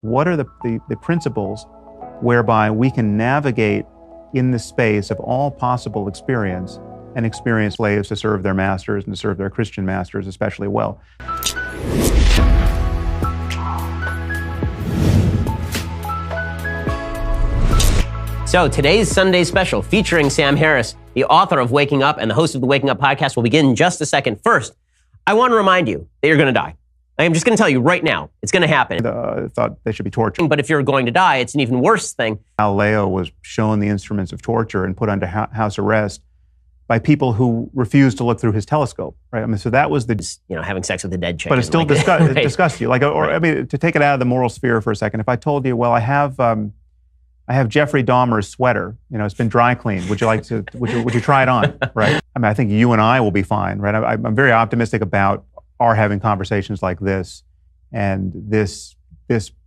What are the principles whereby we can navigate in the space of all possible experience and experience slaves to serve their masters and to serve their Christian masters especially well? So today's Sunday special featuring Sam Harris, the author of Waking Up and the host of the Waking Up podcast, will begin in just a second. First, I want to remind you that you're going to die. I am just going to tell you right now, it's going to happen. I thought they should be tortured. But if you're going to die, it's an even worse thing. Galileo was shown the instruments of torture and put under house arrest by people who refused to look through his telescope, right? I mean, so that was the... having sex with a dead chicken. But it still disgusts you. Like, or right. I mean, to take it out of the moral sphere for a second, if I told you, well, I have Jeffrey Dahmer's sweater. It's been dry cleaned. Would you like to? Would you try it on? Right? I mean, I think you and I will be fine, right? I'm very optimistic about our having conversations like this, and this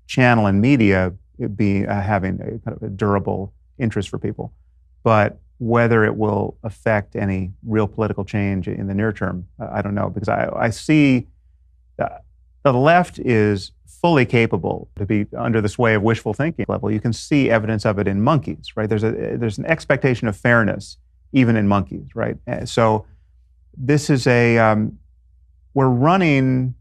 channel and media having a kind of a durable interest for people. But whether it will affect any real political change in the near term, I don't know, because I see that the left is fully capable to be under the sway of wishful thinking level. You can see evidence of it in monkeys, right? There's an expectation of fairness even in monkeys, right? So this is we're running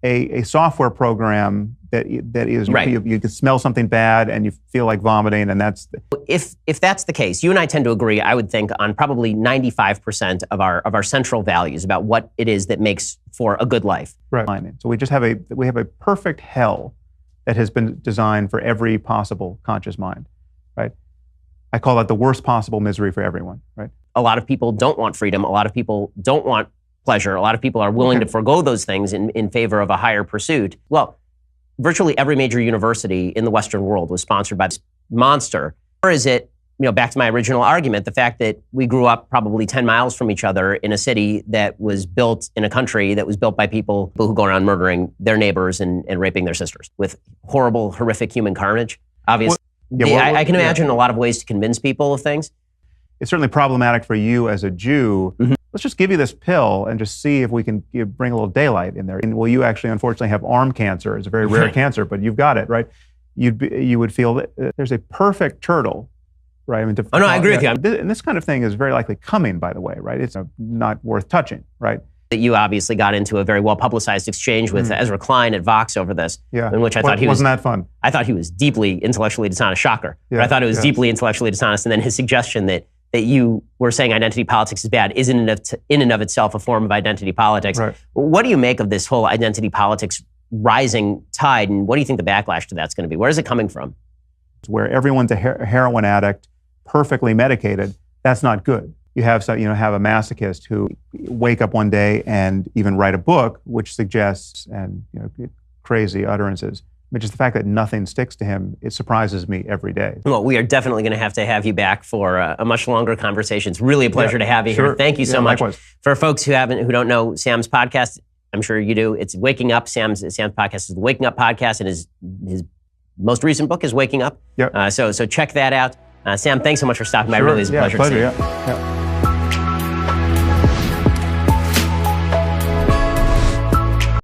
a software program that is right. You can smell something bad and you feel like vomiting, and that's if that's the case, you and I tend to agree, I would think, on probably 95% of our central values about what it is that makes for a good life. Right. So we just have a perfect hell that has been designed for every possible conscious mind, right? I call that the worst possible misery for everyone, right? A lot of people don't want freedom. A lot of people don't want pleasure. A lot of people are willing to forego those things in favor of a higher pursuit. Well, virtually every major university in the Western world was sponsored by this monster. Or is it, back to my original argument, the fact that we grew up probably 10 miles from each other in a city that was built in a country that was built by people who go around murdering their neighbors and raping their sisters with horrible, horrific human carnage. Obviously, I can imagine a lot of ways to convince people of things. It's certainly problematic for you as a Jew. Mm-hmm. Let's just give you this pill and just see if we can bring a little daylight in there. And well, you actually, unfortunately, have arm cancer. It's a very rare cancer, but you've got it, right? You would feel that there's a perfect turtle, right? I mean, I agree with you. And this kind of thing is very likely coming, by the way, right? It's not worth touching, right? That you obviously got into a very well-publicized exchange with Ezra Klein at Vox over this, in which I thought wasn't that fun? I thought he was deeply intellectually dishonest. Shocker. Yeah, but I thought it was deeply intellectually dishonest. And then his suggestion that you were saying identity politics is bad is in and of itself a form of identity politics. Right. What do you make of this whole identity politics rising tide, and what do you think the backlash to that's going to be? Where is it coming from? Where everyone's a heroin addict, perfectly medicated, that's not good. You have a masochist who wake up one day and even write a book which suggests crazy utterances. Which is the fact that nothing sticks to him. It surprises me every day. Well, we are definitely going to have you back for a much longer conversation. It's really a pleasure to have you here. Thank you so much. Likewise. For folks who don't know Sam's podcast, I'm sure you do. It's Waking Up. Sam's podcast is the Waking Up podcast, and his most recent book is Waking Up. Yep. So check that out. Sam, thanks so much for stopping by. Really is a pleasure to see you. Yeah.